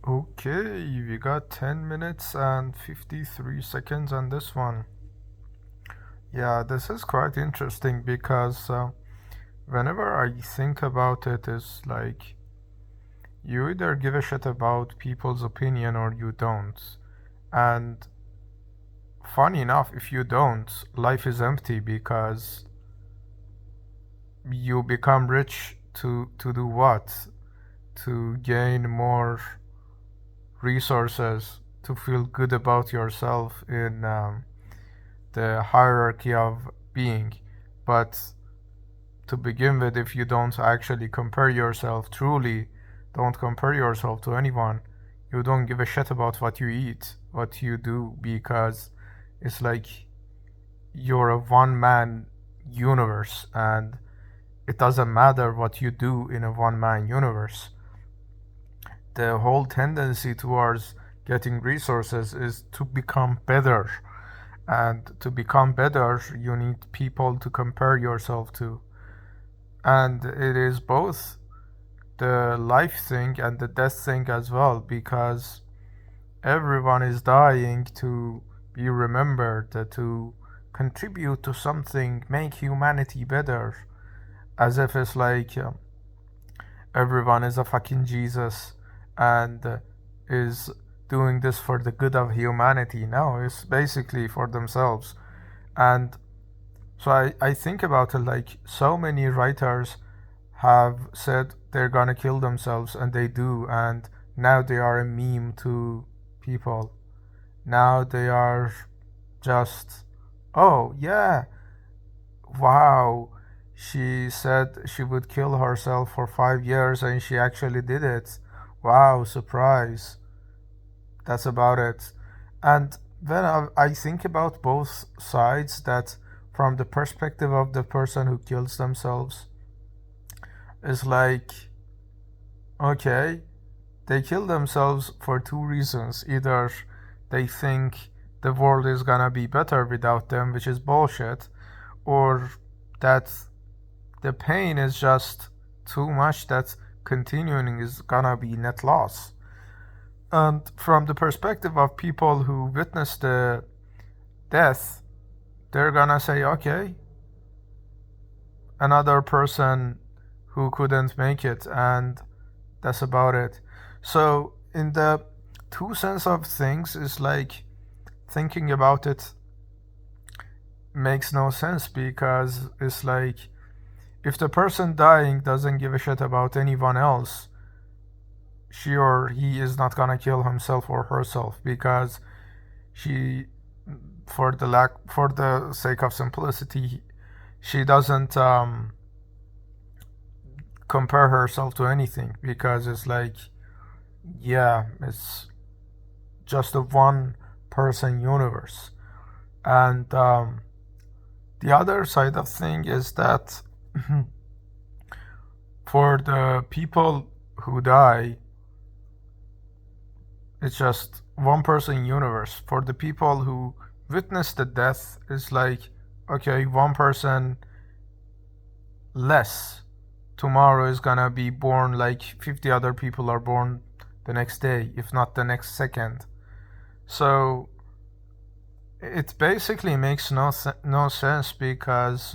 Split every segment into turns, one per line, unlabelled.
Okay, we got 10 minutes and 53 seconds on this one. Yeah, this is quite interesting because whenever I think about it, it's like you either give a shit about people's opinion or you don't. And funny enough, if you don't, life is empty because you become rich to do what? To gain more resources, to feel good about yourself in the hierarchy of being. But to begin with, if you don't actually compare yourself, truly don't compare yourself to anyone, you don't give a shit about what you eat, what you do, because it's like you're a one man universe and it doesn't matter what you do in a one man universe. The whole tendency towards getting resources is to become better. And to become better, you need people to compare yourself to. And it is both the life thing and the death thing as well, because everyone is dying to be remembered, to contribute to something, make humanity better, as if it's like everyone is a fucking Jesus and is doing this for the good of humanity. No, it's basically for themselves. And so I think about it like so many writers have said they're gonna kill themselves and they do, and now they are a meme to people. Now they are just, oh yeah, wow, she said she would kill herself for 5 years and she actually did it. Wow, surprise. That's about it. And then I think about both sides, that from the perspective of the person who kills themselves, is like, okay, they kill themselves for two reasons. Either they think the world is gonna be better without them, which is bullshit, or that the pain is just too much that continuing is gonna be net loss. And from the perspective of people who witness the death, they're gonna say, okay, another person who couldn't make it, and that's about it. So, in the two sense of things, is like thinking about it makes no sense, because it's like if the person dying doesn't give a shit about anyone else, she or he is not gonna kill himself or herself, because she, for the sake of simplicity, she doesn't compare herself to anything, because it's like, yeah, it's just a one person universe. And the other side of thing is that for the people who die, it's just one person universe. For the people who witness the death, it's like, okay, one person less. Tomorrow is gonna be born like 50 other people are born the next day, if not the next second. So it basically makes no sense, because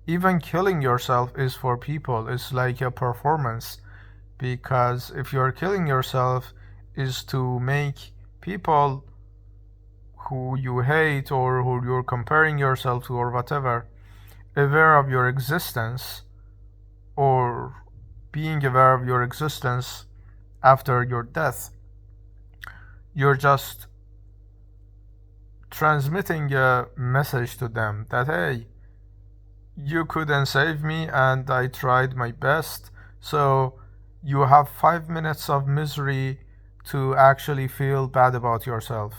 even killing yourself is for people. It's like a performance, because if you're killing yourself is to make people who you hate or who you're comparing yourself to or whatever aware of your existence, or being aware of your existence after your death. You're just transmitting a message to them that, hey, you couldn't save me and I tried my best, so you have 5 minutes of misery to actually feel bad about yourself.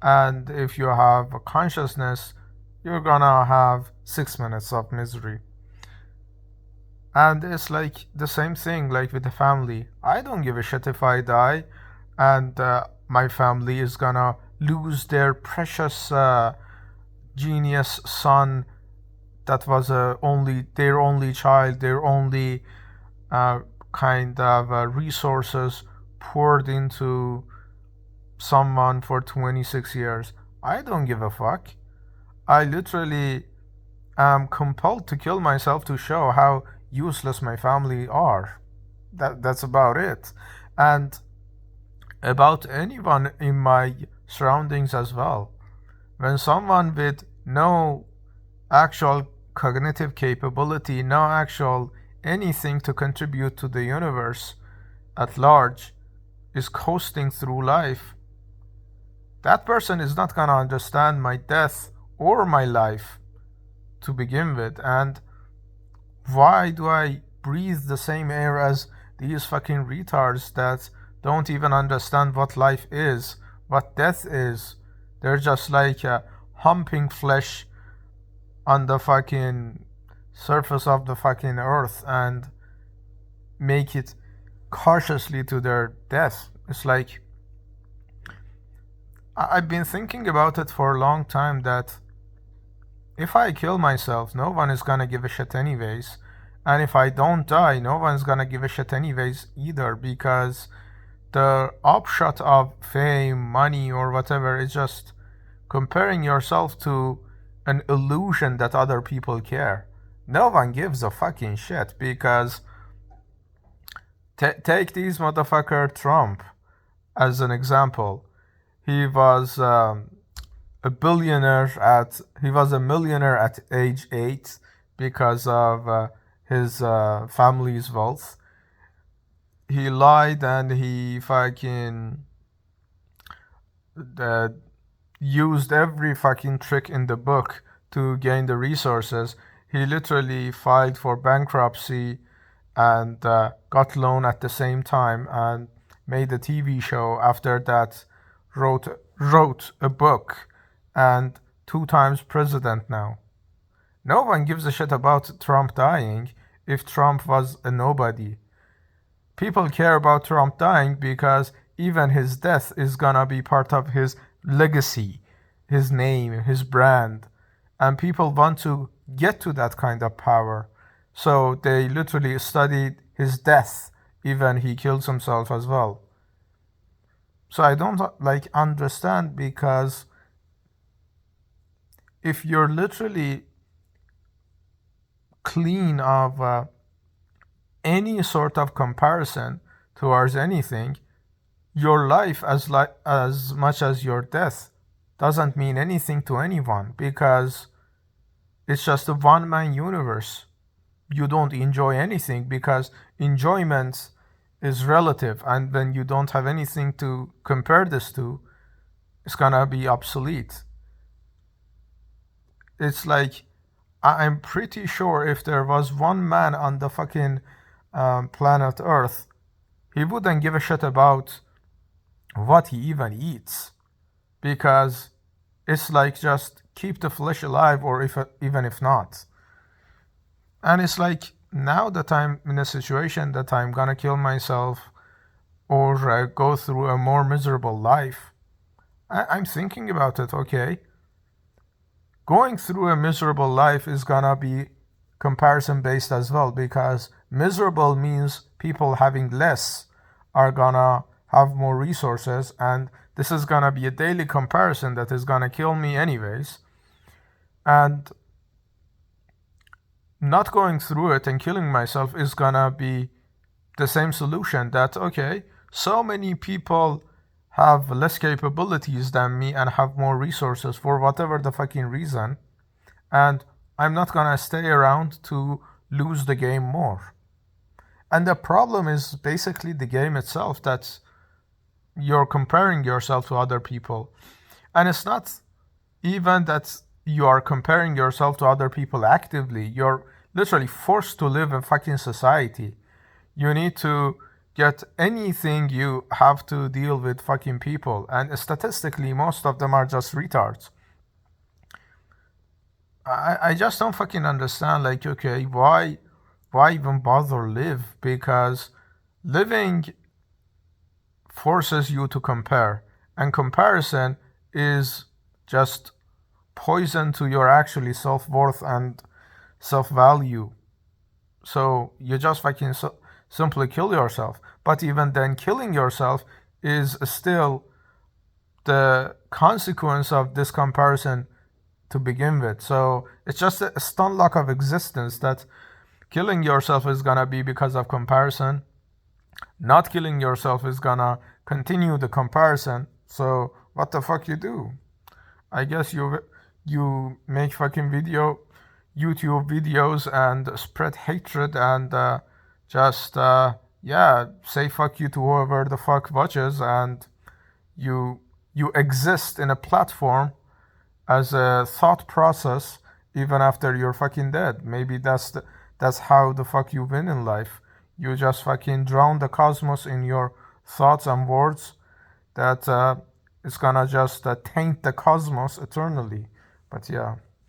And if you have a consciousness, you're gonna have 6 minutes of misery. And it's like the same thing like with the family. I don't give a shit if I die and my family is gonna lose their precious genius son that was only their only child, their only kind of resources poured into someone for 26 years. I don't give a fuck. I literally am compelled to kill myself to show how useless my family are. That's about it. And about anyone in my surroundings as well. When someone with no actual cognitive capability, no actual anything to contribute to the universe at large is coasting through life, that person is not gonna understand my death or my life to begin with. And why do I breathe the same air as these fucking retards that don't even understand what life is, what death is? They're just like humping flesh on the fucking surface of the fucking earth and make it cautiously to their death. It's like, I've been thinking about it for a long time that if I kill myself, no one is gonna give a shit anyways. And if I don't die, no one's gonna give a shit anyways either, because the upshot of fame, money, or whatever is just comparing yourself to an illusion that other people care. No one gives a fucking shit, because take this motherfucker Trump as an example. He was a millionaire at age 8 because of his family's wealth. He lied and he fucking used every fucking trick in the book to gain the resources. He literally filed for bankruptcy and got loan at the same time and made a TV show. After that, wrote a book, and 2 times president now. No one gives a shit about Trump dying if Trump was a nobody. People care about Trump dying because even his death is gonna be part of his legacy, his name, his brand, and people want to get to that kind of power. So they literally studied his death, even he kills himself as well. So I don't understand, because if you're literally clean of any sort of comparison towards anything, your life as much as your death doesn't mean anything to anyone, because it's just a one-man universe. You don't enjoy anything because enjoyment is relative, and when you don't have anything to compare this to, it's gonna be obsolete. It's like, I'm pretty sure if there was one man on the fucking planet Earth, he wouldn't give a shit about what he even eats, because it's like, just keep the flesh alive, or even if not. And it's like, now that I'm in a situation that I'm gonna kill myself or go through a more miserable life, I'm thinking about it. Okay, going through a miserable life is gonna be comparison based as well, because miserable means people having less are gonna have more resources, and this is gonna be a daily comparison that is gonna kill me anyways. And not going through it and killing myself is gonna be the same solution. That, okay, so many people have less capabilities than me and have more resources for whatever the fucking reason, and I'm not gonna stay around to lose the game more. And the problem is basically the game itself, that you're comparing yourself to other people. And it's not even that you are comparing yourself to other people actively. You're literally forced to live in fucking society. You need to get anything, you have to deal with fucking people, and statistically most of them are just retards. I just don't fucking understand, like, okay, why even bother live? Because living forces you to compare, and comparison is just poison to your actually self-worth and self-value. So you just fucking simply kill yourself. But even then, killing yourself is still the consequence of this comparison to begin with. So it's just a stun lock of existence that killing yourself is gonna be because of comparison. Not killing yourself is gonna continue the comparison. So what the fuck you do? I guess you make fucking YouTube videos and spread hatred and just yeah, say fuck you to whoever the fuck watches, and you exist in a platform as a thought process even after you're fucking dead. Maybe that's how the fuck you win in life. You just fucking drown the cosmos in your thoughts and words that it's gonna just taint the cosmos eternally. But yeah.